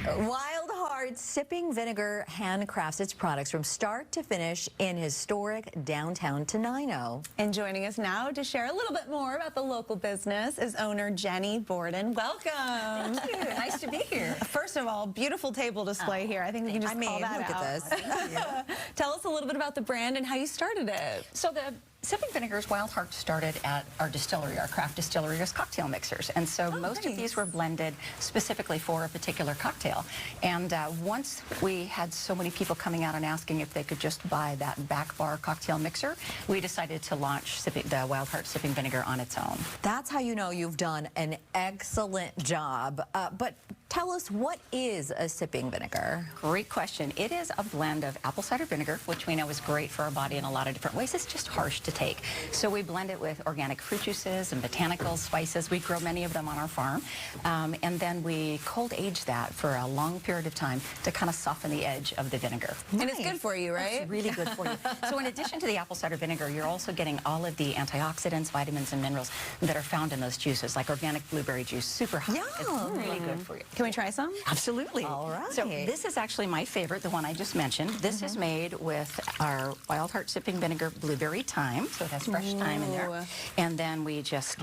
Wild Heart Sipping Vinegar handcrafts its products from start to finish in historic downtown Tenino. And joining us now to share a little bit more about the local business is owner Jenni Bourdon. Welcome. Thank you. Nice to be here. First of all, beautiful table display here. I think we can just call that look out. at this. Tell us a little bit about the brand and how you started it. So the Sipping Vinegars Wild Heart started at our distillery, our craft distillery, as cocktail mixers. And so most of these were blended specifically for a particular cocktail. And once we had so many people coming out and asking if they could just buy that back bar cocktail mixer, we decided to launch the Wild Heart Sipping Vinegar on its own. That's how you know you've done an excellent job. But tell us, what is a sipping vinegar? Great question. It is a blend of apple cider vinegar, which we know is great for our body in a lot of different ways. It's just harsh to take. So we blend it with organic fruit juices and botanicals, spices. We grow many of them on our farm. And then we cold age that for a long period of time to kind of soften the edge of the vinegar. Nice. And it's good for you, right? It's really good for you. So in addition to the apple cider vinegar, you're also getting all of the antioxidants, vitamins, and minerals that are found in those juices, like organic blueberry juice, super hot. It's really good for you. Can we try some? Absolutely. All right. So this is actually my favorite, the one I just mentioned. This is made with our Wild Heart Sipping Vinegar Blueberry Thyme, so it has fresh thyme in there. And then we just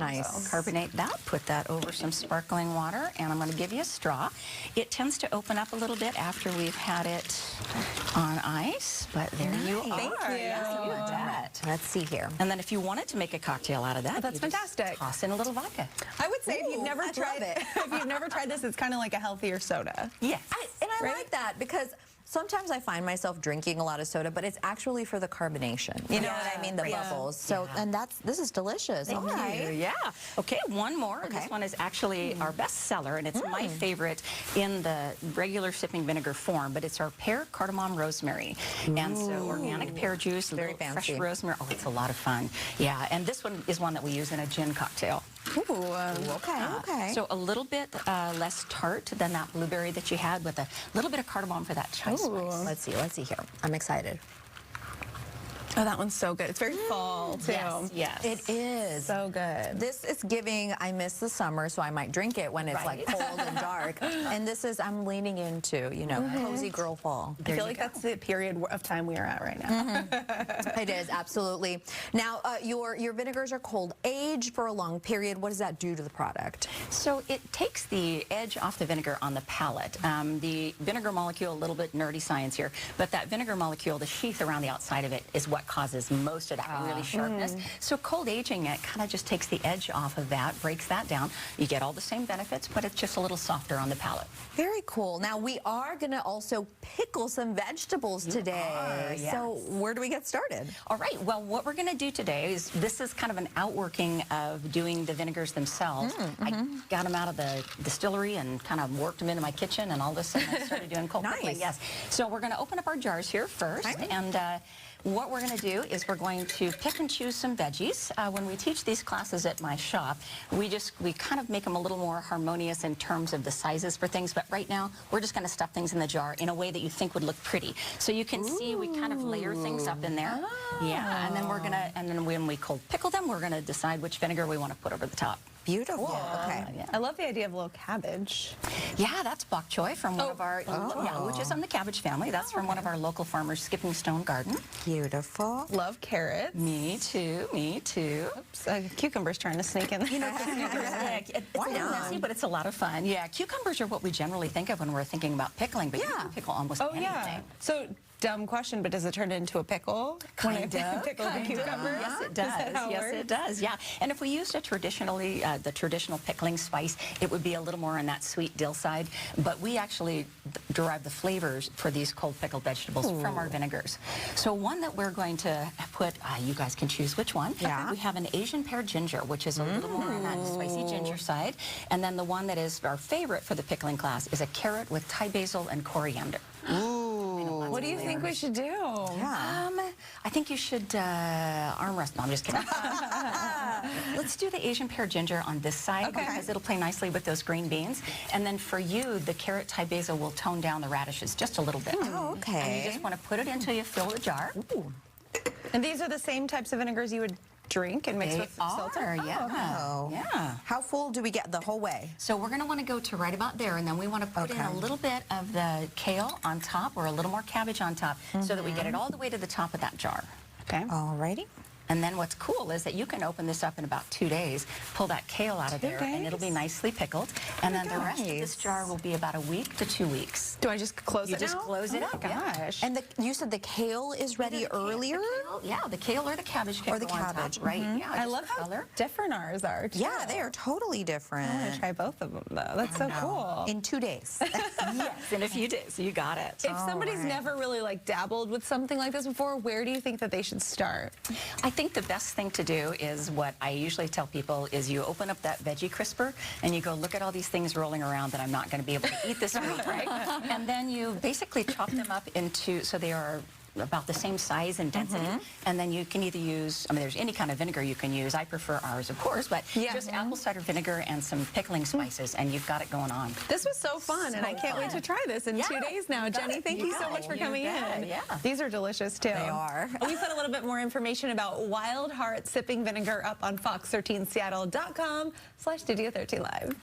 carbonate that, put that over some sparkling water, and I'm going to give you a straw. It tends to open up a little bit after we've had it on ice, but there you are. Thank you. Yes, you bet. Let's see here. And then if you wanted to make a cocktail out of that, that's you just fantastic. toss in a little vodka. I would say if you've never I tried love it. if you've never tried this, it's kind of like a healthier soda. Yes. I like that because sometimes I find myself drinking a lot of soda, but it's actually for the carbonation. You know what I mean? The bubbles. So, and this is delicious. Thank you. Yeah. Okay, one more. Okay. This one is actually our best seller, and it's my favorite in the regular sipping vinegar form, but it's our pear, cardamom, rosemary. And so organic pear juice, a little fresh rosemary. Oh, it's a lot of fun. Yeah, and this one is one that we use in a gin cocktail. Ooh, okay. So a little bit less tart than that blueberry that you had, with a little bit of cardamom for that chai spice. Let's see here. I'm excited. Oh, that one's so good. It's very fall, too. Yes. It is. So good. This is giving, I miss the summer, so I might drink it when it's like cold and dark. And this is, I'm leaning into, you know, cozy girl fall. I feel like that's the period of time we are at right now. It is, absolutely. Now, your vinegars are cold aged for a long period. What does that do to the product? So it takes the edge off the vinegar on the palate. The vinegar molecule, a little bit nerdy science here, but that vinegar molecule, the sheath around the outside of it, is what causes most of that really sharpness. So cold aging it kind of just takes the edge off of that, breaks that down. You get all the same benefits, but it's just a little softer on the palate. Very cool. Now, we are going to also pickle some vegetables today. Yes. So where do we get started? All right, well, what we're going to do today is, this is kind of an outworking of doing the vinegars themselves. I got them out of the distillery and kind of worked them into my kitchen, and all of a sudden I started doing cold pickling. Yes. So we're going to open up our jars here first, and what we're going to do is we're going to pick and choose some veggies. When we teach these classes at my shop, we kind of make them a little more harmonious in terms of the sizes for things, but right now we're just going to stuff things in the jar in a way that you think would look pretty. So you can see we kind of layer things up in there. Yeah, and then when we cold pickle them, we're going to decide which vinegar we want to put over the top. Beautiful. Okay. I love the idea of a little cabbage. Yeah, that's bok choy from one of our, which is on the cabbage family. That's from one of our local farmers, Skipping Stone Garden. Beautiful. Love carrots. Me too, me too. Oops, cucumber's trying to sneak in there. You know, it's a little messy, but it's a lot of fun. Yeah, cucumbers are what we generally think of when we're thinking about pickling, but you can pickle almost anything. Yeah. So, dumb question, but does it turn into a pickle? Kind of. Pickle the cucumber? Yes, it does. Yes, it does. Yeah. And if we used the traditional pickling spice, it would be a little more on that sweet dill side. But we actually derive the flavors for these cold pickled vegetables from our vinegars. So one that we're going to put, you guys can choose which one. Yeah. We have an Asian pear ginger, which is a little more on that spicy ginger side. And then the one that is our favorite for the pickling class is a carrot with Thai basil and coriander. What do you think we should do? Yeah. I think you should arm wrestle. No, I'm just kidding. Let's do the Asian pear ginger on this side because it'll play nicely with those green beans. And then for you, the carrot Thai basil will tone down the radishes just a little bit. Oh, okay. And you just want to put it until you fill the jar. And these are the same types of vinegars you would drink and mix They with seltzer? are, yeah. Oh. Yeah. How full do we get the whole way? So we're going to want to go to right about there, and then we want to put in a little bit of the kale on top or a little more cabbage on top so that we get it all the way to the top of that jar. Okay. Alrighty. And then what's cool is that you can open this up in about 2 days, pull that kale out of there, and it'll be nicely pickled. And then the rest of this jar will be about a week to 2 weeks. Do I just close it now? You just close it up. Gosh. And you said the kale is ready earlier? The kale or the cabbage can Or the go on top, cabbage, right? Yeah, I just love the how color. different ours are, too. Yeah, they are totally different. I want to try both of them, though. That's so cool. In 2 days. Yes, in a few days. You got it. If somebody's never really like dabbled with something like this before, where do you think that they should start? I think the best thing to do is what I usually tell people is you open up that veggie crisper and you go, look at all these things rolling around that I'm not going to be able to eat this week, right? And then you basically chop them up into, so they are about the same size and density, and then you can either use, I mean, there's any kind of vinegar you can use. I prefer ours, of course, but just apple cider vinegar and some pickling spices, and you've got it going on. This was so fun, and I can't wait to try this in 2 days now. Jenny, thank you so much for coming in. Yeah. These are delicious, too. They are. We put a little bit more information about Wild Heart Sipping Vinegar up on fox13seattle.com/Studio 13 Live.